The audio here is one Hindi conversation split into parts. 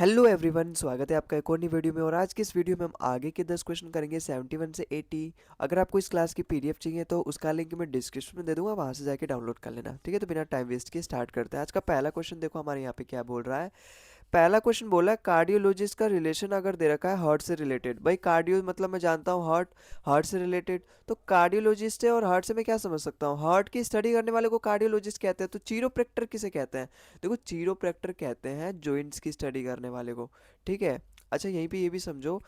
हेलो एवरीवन, स्वागत है आपका एक और नई वीडियो में। और आज की इस वीडियो में हम आगे के 10 क्वेश्चन करेंगे 71 से 80। अगर आपको इस क्लास की पीडीएफ चाहिए तो उसका लिंक मैं डिस्क्रिप्शन में दे दूंगा, वहां से जाके डाउनलोड कर लेना। ठीक है, तो बिना टाइम वेस्ट किए स्टार्ट करते हैं। आज का पहला क्वेश्चन देखो हमारे यहाँ पे क्या बोल रहा है। पहला क्वेश्चन बोला है कार्डियोलॉजिस्ट का रिलेशन अगर दे रखा है हार्ट से रिलेटेड। भाई कार्डियो मतलब मैं जानता हूँ हार्ट, हार्ट से रिलेटेड। तो कार्डियोलॉजिस्ट है और हार्ट से मैं क्या समझ सकता हूँ, हार्ट की स्टडी करने वाले को कार्डियोलॉजिस्ट कहते हैं। तो चीरोप्रैक्टर किसे कहते हैं? देखो चीरोप्रैक्टर कहते हैं जॉइंट्स की स्टडी करने वाले को। ठीक है। अच्छा यहीं पे ये भी समझो,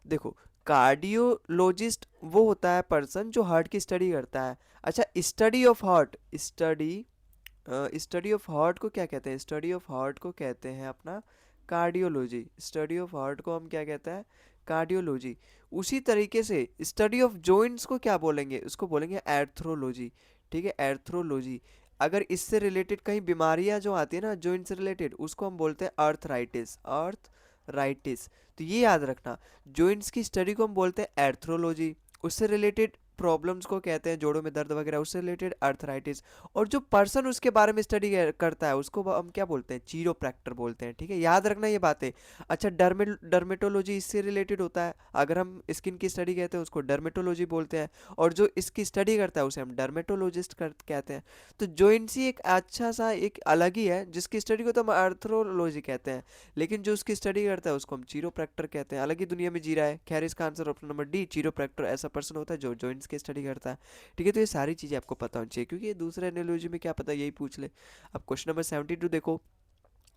देखो कार्डियोलॉजिस्ट वो होता है पर्सन जो हार्ट की स्टडी करता है। अच्छा study of heart, study of heart को क्या कहते हैं? स्टडी ऑफ हार्ट को कहते हैं अपना कार्डियोलॉजी। स्टडी ऑफ हार्ट को हम क्या कहते हैं? कार्डियोलॉजी। उसी तरीके से स्टडी ऑफ जॉइंट्स को क्या बोलेंगे? उसको बोलेंगे एर्थ्रोलॉजी। ठीक है, एर्थ्रोलॉजी। अगर इससे रिलेटेड कहीं बीमारियां जो आती है ना जॉइंट से रिलेटेड, उसको हम बोलते हैं अर्थराइटिस। अर्थराइटिस, तो ये याद रखना। जॉइंट्स की स्टडी को हम बोलते हैं एर्थ्रोलॉजी। उससे रिलेटेड प्रॉब्लम्स को कहते हैं जोड़ों में दर्द वगैरह, उससे रिलेटेड अर्थराइटिस। और जो पर्सन उसके बारे में स्टडी करता है उसको हम क्या बोलते हैं? चीरोप्रैक्टर बोलते हैं। ठीक है, याद रखना ये बातें। अच्छा डर्मेटोलॉजी इससे रिलेटेड होता है। अगर हम स्किन की स्टडी कहते हैं उसको डर्मेटोलॉजी बोलते हैं। और जो इसकी स्टडी करता है उसे हम डर्मेटोलॉजिस्ट कहते हैं। तो जॉइंट्स ही एक अच्छा सा एक अलग ही है, जिसकी स्टडी को तो हम आर्थ्रोलॉजी कहते हैं, लेकिन जो उसकी स्टडी करता है उसको हम चीरोप्रैक्टर कहते हैं। अलग ही दुनिया में जी रहा है। खैर इसका आंसर ऑप्शन नंबर डी, चीरोप्रैक्टर ऐसा पर्सन होता है जो जॉइंट्स की स्टडी करता है। ठीक है, तो ये सारी चीज़ें आपको पता होनी चाहिए, क्योंकि ये दूसरे एनालॉजी में क्या पता यही पूछ ले। अब क्वेश्चन नंबर 72 देखो।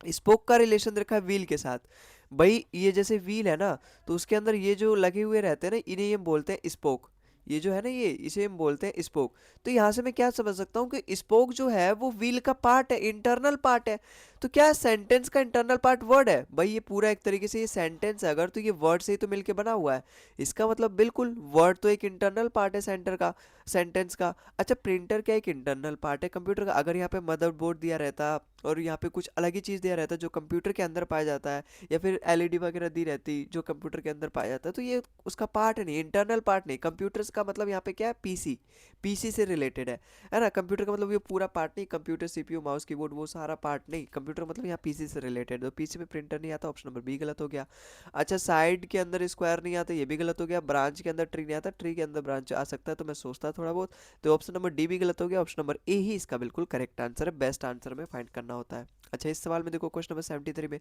स्पोक का रिलेशन रखा है व्हील के साथ। भाई ये जैसे व्हील है ना, तो उसके अंदर ये जो लगे हुए रहते हैं ना, इन्हें हम बोलते हैं स्पोक। ये जो है ना, ये इसे हम बोलते हैं स्पोक। तो यहाँ से मैं क्या समझ सकता हूँ कि स्पोक जो है वो व्हील का पार्ट है, इंटरनल पार्ट है। तो क्या सेंटेंस का इंटरनल पार्ट वर्ड है? भाई ये पूरा एक तरीके से ये सेंटेंस है अगर, तो ये वर्ड से ही तो मिलके बना हुआ है। इसका मतलब बिल्कुल वर्ड तो एक इंटरनल पार्ट है सेंटर का, सेंटेंस का। अच्छा प्रिंटर क्या एक इंटरनल पार्ट है कंप्यूटर का? अगर यहाँ पे मदरबोर्ड दिया रहता और यहाँ पे कुछ अलग ही चीज़ दिया रहता जो कंप्यूटर के अंदर पाया जाता है, या फिर एलईडी वगैरह दी रहती जो कंप्यूटर के अंदर पाया जाता है, तो ये उसका पार्ट नहीं, इंटरनल पार्ट नहीं। कंप्यूटर्स का मतलब यहाँ पे क्या है? पीसी। पीसी से रिलेटेड है ना। कंप्यूटर का मतलब ये पूरा पार्ट नहीं, कंप्यूटर सीपीयू माउस कीबोर्ड वो सारा पार्ट नहीं। कंप्यूटर मतलब यहाँ पीसी से रिलेटेड, तो पीसी में प्रिंटर नहीं आता, ऑप्शन नंबर बी गलत हो गया। अच्छा साइड के अंदर स्क्वायर नहीं आता, ये भी गलत हो गया। ब्रांच के अंदर ट्री नहीं आता, ट्री के अंदर ब्रांच आ सकता है, तो मैं सोचता थोड़ा बहुत। तो ऑप्शन नंबर डी भी गलत हो गया। ऑप्शन नंबर ए ही इसका बिल्कुल करेक्ट आंसर है, बेस्ट आंसर में फाइंड करना होता है। अच्छा इस सवाल में देखो क्वेश्चन नंबर 73 में,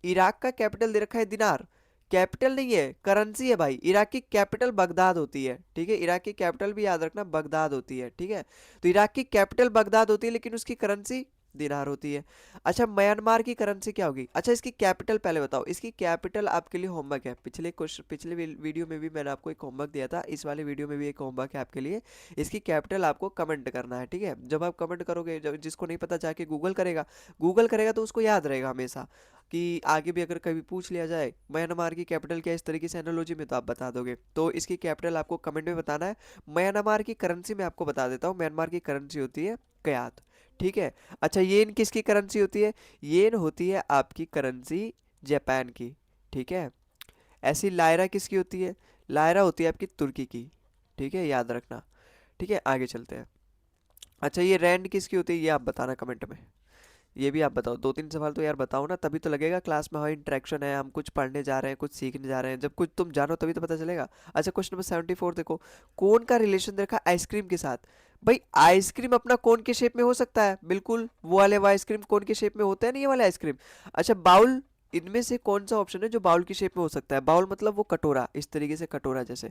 इराक का कैपिटल दे रखा है दिनार। कैपिटल नहीं है, करेंसी है भाई। इराक की कैपिटल बगदाद होती है। ठीक है, इराक की कैपिटल भी याद रखना बगदाद होती है। ठीक है, तो इराक की कैपिटल बगदाद होती है लेकिन उसकी करेंसी दिनार होती है। अच्छा म्यांमार की करेंसी क्या होगी? अच्छा इसकी कैपिटल पहले बताओ। इसकी कैपिटल आपके लिए होमवर्क है, पिछले क्वेश्चन पिछले वीडियो में भी मैंने आपको एक होमवर्क दिया था, इस वाले वीडियो में भी एक होमवर्क है आपके लिए। इसकी कैपिटल आपको कमेंट करना है। ठीक है, जब आप कमेंट करोगे, जिसको नहीं पता जाके गूगल करेगा, गूगल करेगा तो उसको याद रहेगा हमेशा, कि आगे भी अगर कभी पूछ लिया जाए म्यांमार की कैपिटल क्या है इस तरीके से एनालॉजी में, तो आप बता दोगे। तो इसकी कैपिटल आपको कमेंट में बताना है। म्यांमार की करेंसी मैं आपको बता देता हूँ, म्यांमार की करेंसी होती है कयात। ठीक है। अच्छा येन किसकी करेंसी होती है? येन होती है आपकी करेंसी जापान की। ठीक है। ऐसी लायरा किसकी होती है? लायरा होती है आपकी तुर्की की। ठीक है, याद रखना। ठीक है, आगे चलते हैं। अच्छा ये रैंड किसकी होती है, ये आप बताना कमेंट में। ये भी आप बताओ, दो तीन सवाल तो यार बताओ ना, तभी तो लगेगा क्लास में हाँ इंटरेक्शन है, हम कुछ पढ़ने जा रहे हैं, कुछ सीखने जा रहे हैं। जब कुछ तुम जानो तभी तो पता चलेगा। अच्छा क्वेश्चन नंबर 74 देखो। कोन का रिलेशन देखा आइसक्रीम के साथ। भाई आइसक्रीम अपना कोन के शेप में हो सकता है, बिल्कुल वो वाले आइसक्रीम कोन के शेप में होते हैं ना, ये वाले आइसक्रीम। अच्छा बाउल, इनमें से कौन सा ऑप्शन है जो बाउल की शेप में हो सकता है? बाउल मतलब वो कटोरा, इस तरीके से कटोरा जैसे।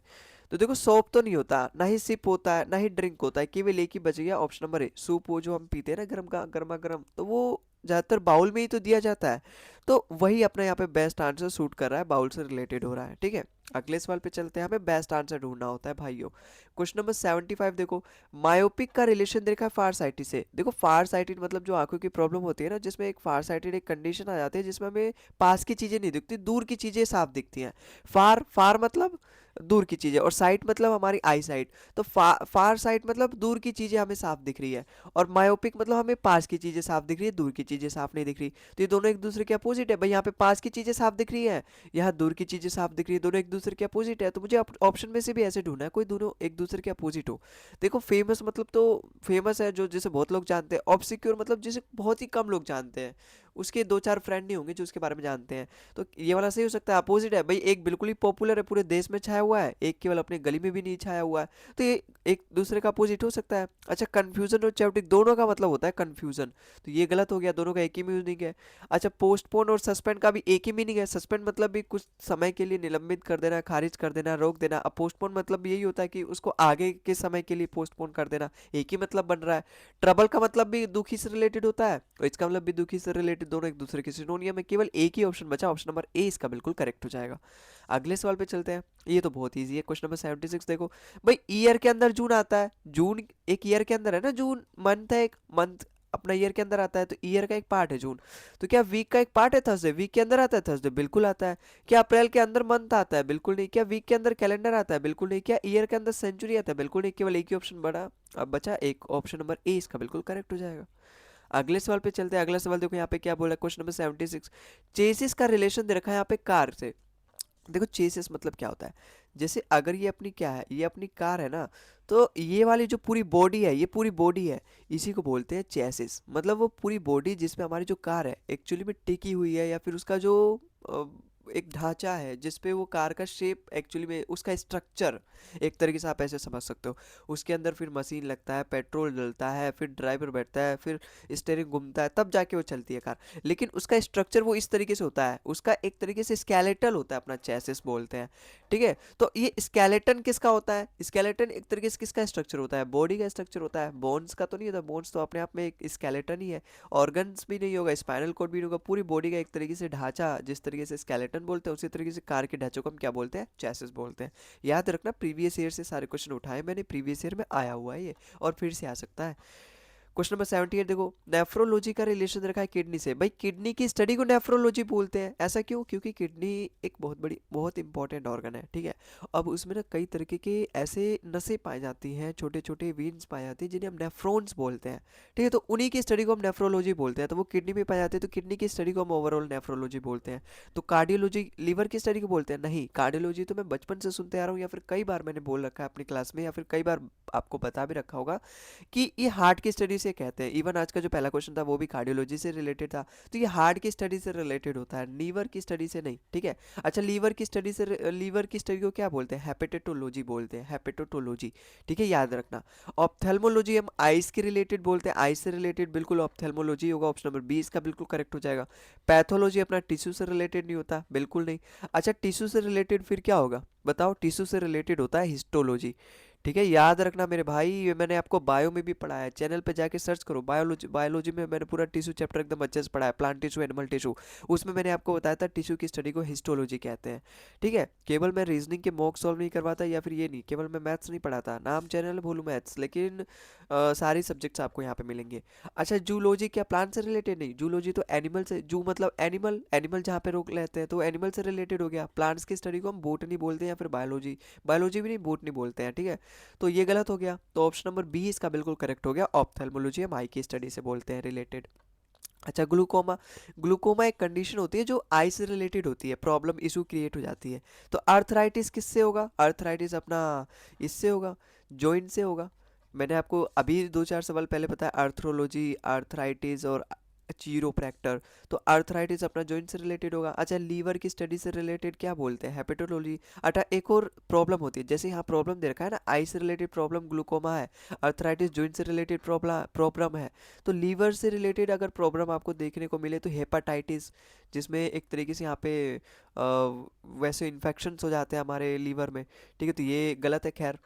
तो देखो सोप तो नहीं होता, ना ही सिप होता है, ना ही ड्रिंक होता है, केवल एक ही बच गया ऑप्शन नंबर ए, सूप। वो जो हम पीते हैं ना गर्म का गर्मा गर्म, तो वो ज़्यादातर बाउल में ही तो दिया जाता है। तो वही अपना यहाँ पे बेस्ट आंसर सूट कर रहा है, बाउल से रिलेटेड हो रहा है। ठीक है, अगले सवाल पे चलते हैं। हमें बेस्ट आंसर ढूंढना होता है भाइयों। क्वेश्चन नंबर 75 देखो। मायोपिक का रिलेशन देखा है फार साइटिड से। देखो फार साइटिड मतलब जो आंखों की प्रॉब्लम होती है ना, जिसमें एक फार साइटिड एक कंडीशन आ जाती है जिसमें हमें पास की चीज़ें नहीं दिखती, दूर की चीज़ें साफ दिखती हैं। फार फार मतलब दूर की चीज़ें, और साइट मतलब हमारी आई साइट। तो फार साइट मतलब दूर की चीज़ें हमें साफ दिख रही है, और मायोपिक मतलब हमें पास की चीज़ें साफ दिख रही है, दूर की चीज़ें साफ नहीं दिख रही। तो ये दोनों एक दूसरे के अपोजिट है भाई। यहाँ पे पास की चीज़ें साफ दिख रही है, यहाँ दूर की चीज़ें साफ दिख रही है, दोनों एक दूसरे के अपोजिट है। तो मुझे ऑप्शन में से भी ऐसे ढूंढना है कोई दोनों एक दूसरे के अपोजिट हो। देखो फेमस मतलब तो फेमस है जो जिसे बहुत लोग जानते हैं, ऑब्सक्योर मतलब जिसे बहुत ही कम लोग जानते हैं, उसके 2-4 फ्रेंड नहीं होंगे जो उसके बारे में जानते हैं। तो ये वाला सही हो सकता है, अपोजिट है भाई, एक बिल्कुल ही पॉपुलर है, पूरे देश में छाया हुआ है, एक केवल अपने गली में भी नहीं छाया हुआ है। तो ये एक दूसरे का अपोजिट हो सकता है। अच्छा, कंफ्यूजन और चैप्टिक दोनों का मतलब होता है कंफ्यूजन, तो ये गलत हो गया, दोनों का एक ही मीनिंग है। अच्छा, पोस्टपोन और सस्पेंड का भी एक ही मीनिंग है। सस्पेंड मतलब भी कुछ समय के लिए निलंबित कर देना, खारिज कर देना, रोक देना। अब पोस्टपोन मतलब भी यही होता है कि उसको आगे के समय के लिए पोस्टपोन कर देना, एक ही मतलब बन रहा है। ट्रबल का मतलब भी दुखी से रिलेटेड होता है, और इसका मतलब भी दुखी से रिलेटेड, दोनों एक दूसरे के सिनोनियम है। केवल एक ही ऑप्शन बचा, ऑप्शन नंबर ए इसका बिल्कुल करेक्ट हो जाएगा। अगले सवाल पे चलते हैं। ये तो बहुत ईजी है, क्वेश्चन नंबर 76 देखो। भाई ईयर के अंदर जून आता है, जून एक ईयर के अंदर है ना, जून मंथ है, एक मंथ अपना ईयर के अंदर आता है, तो ईयर का एक पार्ट है जून। तो क्या वीक का एक पार्ट है थर्सडे? वीक के अंदर आता है थर्सडे? बिल्कुल आता है। क्या अप्रैल के अंदर मंथ आता है? बिल्कुल नहीं। क्या वीक के अंदर कैलेंडर आता है? बिल्कुल नहीं। क्या ईयर के अंदर सेंचुरी आता है? बिल्कुल नहीं। केवल एक ही ऑप्शन बड़ा अब बचा, एक ऑप्शन नंबर ए इसका बिल्कुल करेक्ट हो जाएगा। अगले सवाल पे चलते हैं। अगला सवाल देखो यहाँ पे क्या बोला, क्वेश्चन नंबर 76। चेसिस का रिलेशन दे रखा है यहाँ पे कार से। देखो चेसिस मतलब क्या होता है, जैसे अगर ये अपनी क्या है, ये अपनी कार है ना, तो ये वाली जो पूरी बॉडी है, ये पूरी बॉडी है, इसी को बोलते हैं चेसिस। मतलब वो पूरी बॉडी जिसमें हमारी जो कार है एक्चुअली में टिकी हुई है, या फिर उसका जो अ, एक ढांचा है जिसपे वो कार का शेप एक्चुअली में, उसका स्ट्रक्चर, एक तरीके से आप ऐसे समझ सकते हो। उसके अंदर फिर मशीन लगता है, पेट्रोल डलता है, फिर ड्राइवर बैठता है, फिर स्टेयरिंग घूमता है, तब जाके वो चलती है कार। लेकिन उसका स्ट्रक्चर वो इस तरीके से होता है, उसका एक तरीके से स्केलेटल होता है, अपना चेसिस बोलते हैं। ठीक है, तो ये स्केलेटन किसका होता है? स्केलेटन एक तरीके से किसका स्ट्रक्चर होता है? बॉडी का स्ट्रक्चर होता है, बोन्स का तो नहीं होता। बोन्स तो अपने आप में एक स्केलेटन ही है। ऑर्गन्स भी नहीं होगा, स्पाइनल कोड भी नहीं होगा, पूरी बॉडी का एक तरीके से ढांचा, जिस तरीके से स्केलेटन बोलते हैं उसी तरीके से कार के ढांचों को हम क्या बोलते हैं? चेसिस बोलते हैं। याद रखना, प्रीवियस ईयर से सारे क्वेश्चन उठाए मैंने, प्रीवियस ईयर में आया हुआ है ये, और फिर से आ सकता है। क्वेश्चन नंबर 78 देखो, नेफ्रोलॉजी का रिलेशन रखा है किडनी से। भाई किडनी की स्टडी को नेफ्रोलॉजी बोलते हैं, ऐसा क्यों? क्योंकि किडनी एक बहुत बड़ी, बहुत इंपॉर्टेंट ऑर्गन है, ठीक है। अब उसमें ना कई तरीके के ऐसे नसें पाई जाती हैं, छोटे छोटे वीन्स पाए जाते हैं, जिन्हें हम नेफ्रॉन्स बोलते हैं, ठीक है। तो उन्हीं की स्टडी को हम नेफ्रोलॉजी बोलते हैं, तो वो किडनी में पाए जाते हैं, तो किडनी की स्टडी को हम ओवरऑल नेफ्रोलॉजी बोलते हैं। तो कार्डियोलॉजी लीवर की स्टडी को बोलते हैं? नहीं, कार्डियोलॉजी तो मैं बचपन से सुनते आ रहा हूँ, या फिर कई बार मैंने बोल रखा है अपनी क्लास में, या फिर कई बार आपको बता भी रखा होगा कि ये हार्ट की स्टडी से कहते हैं। इवन आज का जो पहला क्वेश्चन था वो भी कार्डियोलॉजी से रिलेटेड था, तो ये हार्ट की स्टडी से रिलेटेड होता है, लीवर की स्टडी से नहीं, ठीक है। अच्छा, लीवर की स्टडी से, लीवर की स्टडी को क्या बोलते हैं? हेपेटोलॉजी बोलते हैं, हेपेटोलॉजी, ठीक है, याद रखना। ऑप्थेल्मोलॉजी हम आइस के रिलेटेड बोलते हैं, आइस से रिलेटेड बिल्कुल ऑप्थेल्मोलॉजी होगा, ऑप्शन नंबर बी इसका बिल्कुल करेक्ट हो जाएगा। पैथोलॉजी अपना टिश्यू से रिलेटेड नहीं होता, बिल्कुल नहीं। अच्छा, टिश्यू से रिलेटेड फिर क्या होगा बताओ? टिश्यू से रिलेटेड होता है हिस्टोलॉजी, ठीक है, याद रखना मेरे भाई, ये मैंने आपको बायो में भी पढ़ाया है, चैनल पे जाके सर्च करो, बायोलॉजी, बायोलॉजी में मैंने पूरा टिश्यू चैप्टर एकदम अच्छे से पढ़ाया, प्लांट टिश्यू, एनिमल टिश्यू। उसमें मैंने आपको बताया था टिश्यू की स्टडी को हिस्टोलॉजी कहते हैं, ठीक है। केवल मैं रीजनिंग के मॉक सॉल्व नहीं करवाता, या फिर ये नहीं, केवल मैं मैथ्स नहीं पढ़ाता, नाम चैनल भोलू मैथ्स, लेकिन सारी सब्जेक्ट्स आपको यहाँ पे मिलेंगे। अच्छा, जूलॉजी क्या प्लांट से रिलेटेड? नहीं, जूलॉजी तो एनिमल से, जू मतलब एनिमल, एनिमल जहाँ पे रोक लेते हैं, तो एनिमल से रिलेटेड हो गया। प्लांट्स की स्टडी को हम बोटनी बोलते हैं, या फिर बायोलॉजी, बायोलॉजी भी नहीं, बोटनी बोलते हैं, ठीक है। तो ये गलत हो गया, तो ऑप्शन नंबर बी इसका बिल्कुल करेक्ट हो गया। ऑप्थेल्मोलॉजी हम आई की स्टडी से बोलते हैं रिलेटेड। अच्छा, ग्लूकोमा, ग्लूकोमा एक कंडीशन होती है जो आई से रिलेटेड होती है, प्रॉब्लम इशू क्रिएट हो जाती है। तो अर्थराइटिस किससे होगा? अर्थराइटिस अपना इससे होगा, जॉइंट से होगा। मैंने आपको अभी 2-4 सवाल पहले बताया, आर्थरोलॉजी, आर्थराइटिस और चीरोप्रैक्टर। तो आर्थराइटिस अपना जॉइंट से रिलेटेड होगा। अच्छा, लीवर की स्टडी से रिलेटेड क्या बोलते हैं? हेपेटोलॉजी। अच्छा, एक और प्रॉब्लम होती है, जैसे यहाँ प्रॉब्लम दे रखा है ना, आई से रिलेटेड प्रॉब्लम ग्लूकोमा है, अर्थराइटिस जॉइंट से रिलेटेड प्रॉब्लम प्रॉब्लम है। तो लीवर से रिलेटेड अगर प्रॉब्लम आपको देखने को मिले, तो हेपाटाइटिस, जिसमें एक तरीके से यहाँ पे वैसे इन्फेक्शंस हो जाते हैं हमारे लीवर में, ठीक है, तो ये गलत है। खैर,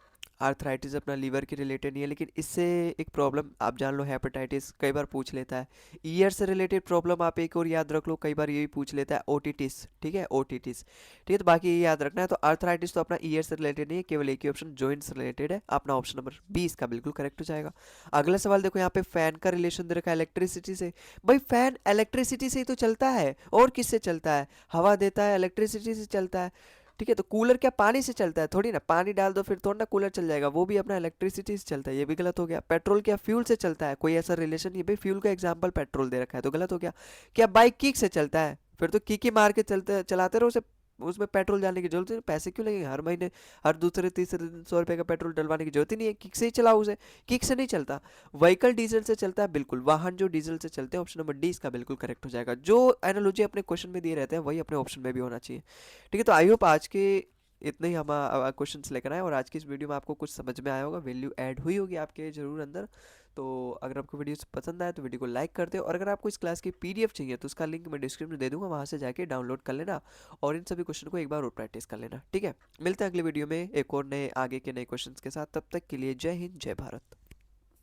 आर्थराइटिस अपना लीवर के रिलेटेड नहीं है, लेकिन इससे एक प्रॉब्लम आप जान लो, हेपेटाइटिस कई बार पूछ लेता है। ईयर से रिलेटेड प्रॉब्लम आप एक और याद रख लो, कई बार ये भी पूछ लेता है, ओटिटिस, ठीक है, ओटिटिस, ठीक है। तो बाकी ये याद रखना है। तो आर्थराइटिस तो अपना ईयर से रिलेटेड नहीं है, केवल एक ही ऑप्शन जॉइंट से रिलेटेड है, अपना ऑप्शन नंबर बी इसका बिल्कुल करेक्ट हो जाएगा। अगला सवाल देखो, यहाँ पे फैन का रिलेशन दे रखा है इलेक्ट्रिसिटी से। भाई फैन इलेक्ट्रिसिटी से ही तो चलता है, और किससे चलता है? हवा देता है, इलेक्ट्रिसिटी से चलता है, ठीक है। तो कूलर क्या पानी से चलता है? थोड़ी ना, पानी डाल दो फिर थोड़ा ना कूलर चल जाएगा, वो भी अपना इलेक्ट्रिसिटी से चलता है, ये भी गलत हो गया। पेट्रोल क्या फ्यूल से चलता है? कोई ऐसा रिलेशन नहीं भाई, फ्यूल का एग्जांपल पेट्रोल दे रखा है, तो गलत हो गया। क्या बाइक किक से चलता है? फिर तो किक ही मार के चलते चलाते रहो उसे, उसमें पेट्रोल डालने की जरूरत है, पैसे क्यों लगेंगे हर महीने, हर दूसरे तीसरे दिन 100 रुपये का पेट्रोल डलवाने की जरूरत ही नहीं है, किक से ही चलाओ उसे। किक से नहीं चलता, व्हीकल डीजल से चलता है, बिल्कुल वाहन जो डीजल से चलते हैं, ऑप्शन नंबर डी इसका बिल्कुल करेक्ट हो जाएगा। जो एनालॉजी अपने क्वेश्चन में दिए रहते हैं वही अपने ऑप्शन में भी होना चाहिए। ठीक है, तो आई होप आज के इतने ही हम क्वेश्चंस लेकर आए, और आज की इस वीडियो में आपको कुछ समझ में आया होगा, वैल्यू ऐड हुई होगी आपके जरूर अंदर। तो अगर आपको वीडियो पसंद आए तो वीडियो को लाइक कर दे, और अगर आपको इस क्लास की पीडीएफ चाहिए तो उसका लिंक मैं डिस्क्रिप्शन में दे दूंगा, वहाँ से जाके डाउनलोड कर लेना और इन सभी क्वेश्चन को एक बार और प्रैक्टिस कर लेना। ठीक है, मिलते हैं अगले वीडियो में एक और नए आगे के नए क्वेश्चंस के साथ, तब तक के लिए जय हिंद जय भारत।